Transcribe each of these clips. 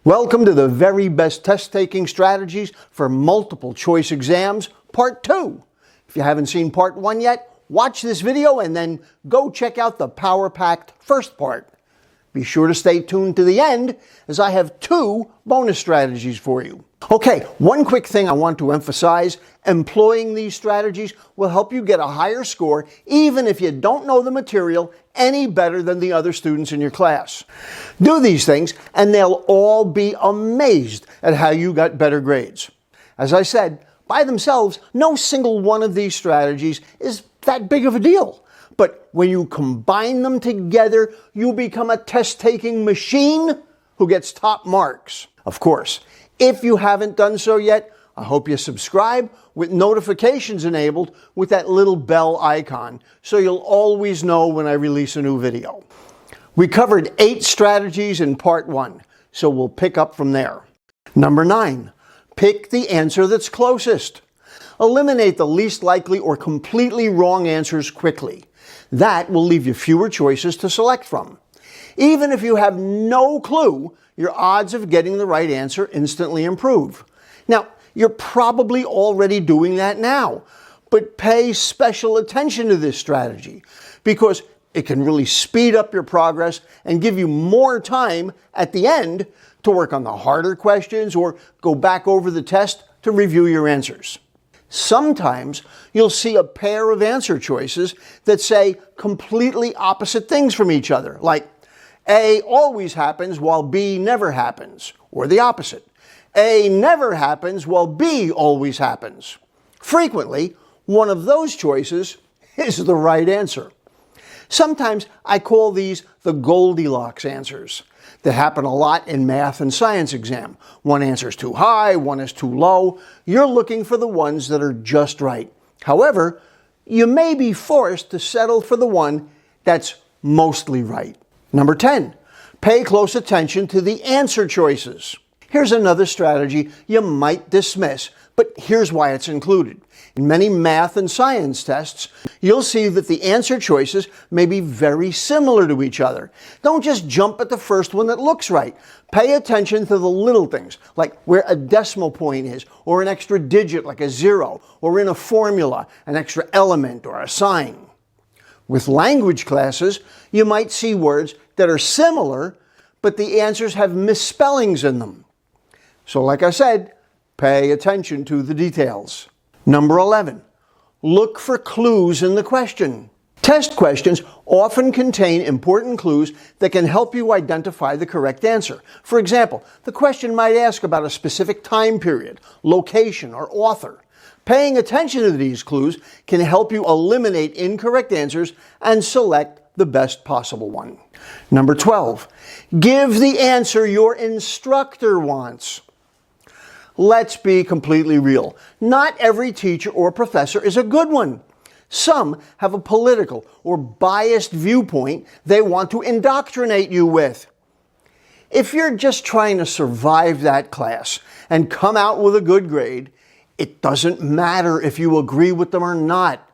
Welcome to the very best test-taking strategies for multiple choice exams, part 2. If you haven't seen part 1 yet, watch this video and then go check out the power-packed first part. Be sure to stay tuned to the end as I have 2 bonus strategies for you. Okay, one quick thing I want to emphasize: employing these strategies will help you get a higher score even if you don't know the material any better than the other students in your class. Do these things and they'll all be amazed at how you got better grades. As I said, by themselves, no single one of these strategies is that big of a deal. But when you combine them together, you become a test-taking machine who gets top marks. Of course, if you haven't done so yet, I hope you subscribe with notifications enabled with that little bell icon so you'll always know when I release a new video. We covered 8 strategies in part 1, so we'll pick up from there. Number 9, pick the answer that's closest. Eliminate the least likely or completely wrong answers quickly. That will leave you fewer choices to select from. Even if you have no clue, your odds of getting the right answer instantly improve. Now, you're probably already doing that now, but pay special attention to this strategy because it can really speed up your progress and give you more time at the end to work on the harder questions or go back over the test to review your answers. Sometimes you'll see a pair of answer choices that say completely opposite things from each other, like A always happens while B never happens, or the opposite. A never happens while B always happens. Frequently, one of those choices is the right answer. Sometimes I call these the Goldilocks answers. That happen a lot in math and science exam. One answer is too high, one is too low. You're looking for the ones that are just right. However, you may be forced to settle for the one that's mostly right. Number 10, pay close attention to the answer choices. Here's another strategy you might dismiss, but here's why it's included. In many math and science tests, you'll see that the answer choices may be very similar to each other. Don't just jump at the first one that looks right. Pay attention to the little things, like where a decimal point is, or an extra digit like a 0, or in a formula, an extra element or a sign. With language classes, you might see words that are similar, but the answers have misspellings in them. So like I said, pay attention to the details. Number 11, look for clues in the question. Test questions often contain important clues that can help you identify the correct answer. For example, the question might ask about a specific time period, location, or author. Paying attention to these clues can help you eliminate incorrect answers and select the best possible one. Number 12, give the answer your instructor wants. Let's be completely real. Not every teacher or professor is a good one. Some have a political or biased viewpoint they want to indoctrinate you with. If you're just trying to survive that class and come out with a good grade, it doesn't matter if you agree with them or not.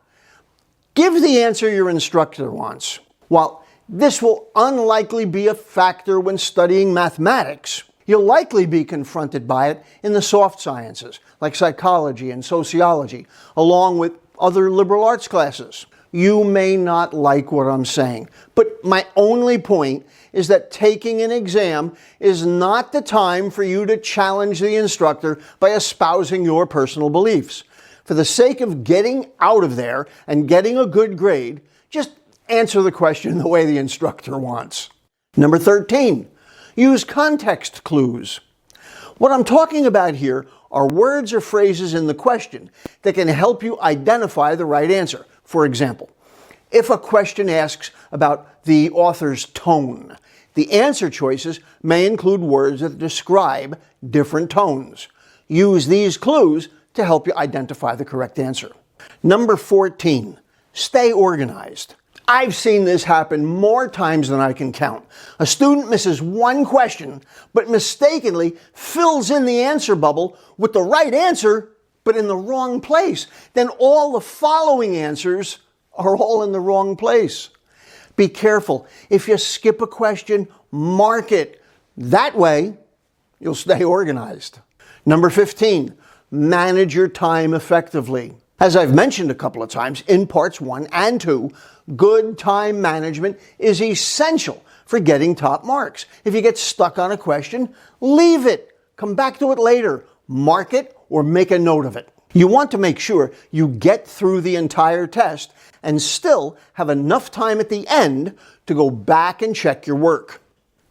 Give the answer your instructor wants. While this will unlikely be a factor when studying mathematics, you'll likely be confronted by it in the soft sciences, like psychology and sociology, along with other liberal arts classes. You may not like what I'm saying, but my only point is that taking an exam is not the time for you to challenge the instructor by espousing your personal beliefs. For the sake of getting out of there and getting a good grade, just answer the question the way the instructor wants. Number 13. Use context clues. What I'm talking about here are words or phrases in the question that can help you identify the right answer. For example, if a question asks about the author's tone, the answer choices may include words that describe different tones. Use these clues to help you identify the correct answer. Number 14, stay organized. I've seen this happen more times than I can count. A student misses one question, but mistakenly fills in the answer bubble with the right answer, but in the wrong place. Then all the following answers are all in the wrong place. Be careful. If you skip a question, mark it. That way, you'll stay organized. Number 15, manage your time effectively. As I've mentioned a couple of times in parts 1 and 2, good time management is essential for getting top marks. If you get stuck on a question, leave it. Come back to it later. Mark it or make a note of it. You want to make sure you get through the entire test and still have enough time at the end to go back and check your work.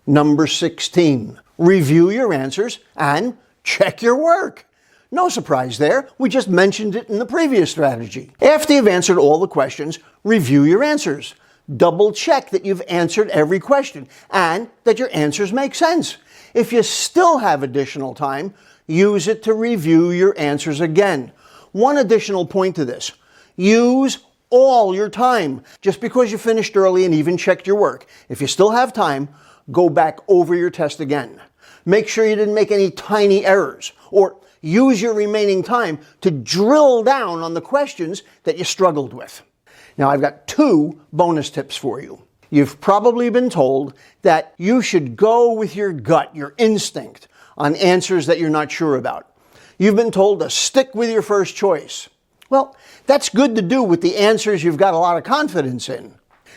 Number 16, review your answers and check your work. No surprise there, we just mentioned it in the previous strategy. After you've answered all the questions, review your answers. Double check that you've answered every question and that your answers make sense. If you still have additional time, use it to review your answers again. One additional point to this, use all your time. Just because you finished early and even checked your work, if you still have time, go back over your test again. Make sure you didn't make any tiny errors, or use your remaining time to drill down on the questions that you struggled with. Now, I've got 2 bonus tips for you. You've probably been told that you should go with your gut, your instinct, on answers that you're not sure about. You've been told to stick with your first choice. Well, that's good to do with the answers you've got a lot of confidence in.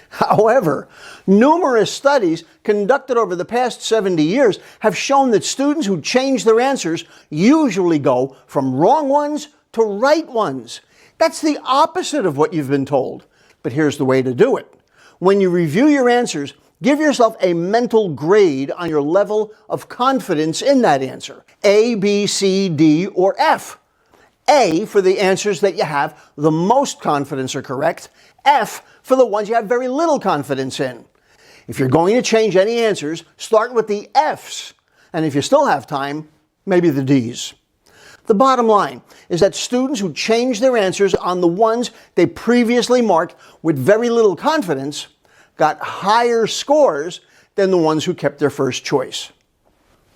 However, numerous studies conducted over the past 70 years have shown that students who change their answers usually go from wrong ones to right ones. That's the opposite of what you've been told. But here's the way to do it. When you review your answers, give yourself a mental grade on your level of confidence in that answer. A, B, C, D, or F. A for the answers that you have the most confidence are correct. F for the ones you have very little confidence in. If you're going to change any answers, start with the Fs. And if you still have time, maybe the Ds. The bottom line is that students who change their answers on the ones they previously marked with very little confidence got higher scores than the ones who kept their first choice.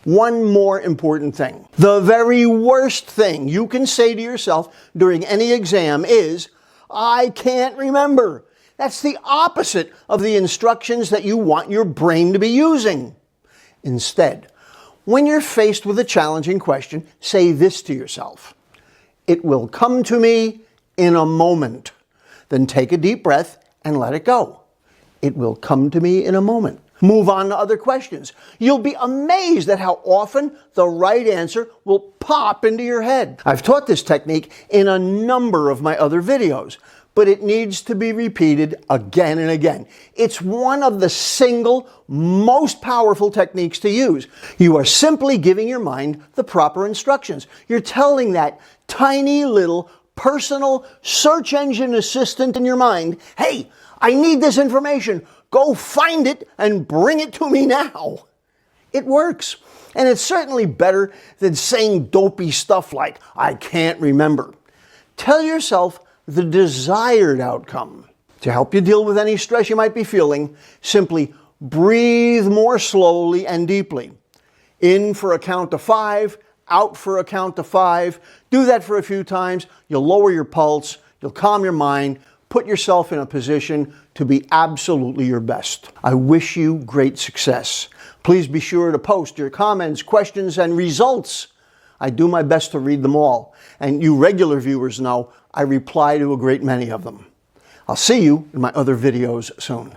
One more important thing. The very worst thing you can say to yourself during any exam is, I can't remember. That's the opposite of the instructions that you want your brain to be using. Instead, when you're faced with a challenging question, say this to yourself. It will come to me in a moment. Then take a deep breath and let it go. It will come to me in a moment. Move on to other questions. You'll be amazed at how often the right answer will pop into your head. I've taught this technique in a number of my other videos, but it needs to be repeated again and again. It's one of the single most powerful techniques to use. You are simply giving your mind the proper instructions. You're telling that tiny little personal search engine assistant in your mind, hey, I need this information. Go find it and bring it to me now. It works. And it's certainly better than saying dopey stuff like, I can't remember. Tell yourself the desired outcome. To help you deal with any stress you might be feeling, simply breathe more slowly and deeply. In for a count of 5, out for a count of 5. Do that for a few times. You'll lower your pulse. You'll calm your mind. Put yourself in a position to be absolutely your best. I wish you great success. Please be sure to post your comments, questions, and results. I do my best to read them all, and you regular viewers know I reply to a great many of them. I'll see you in my other videos soon.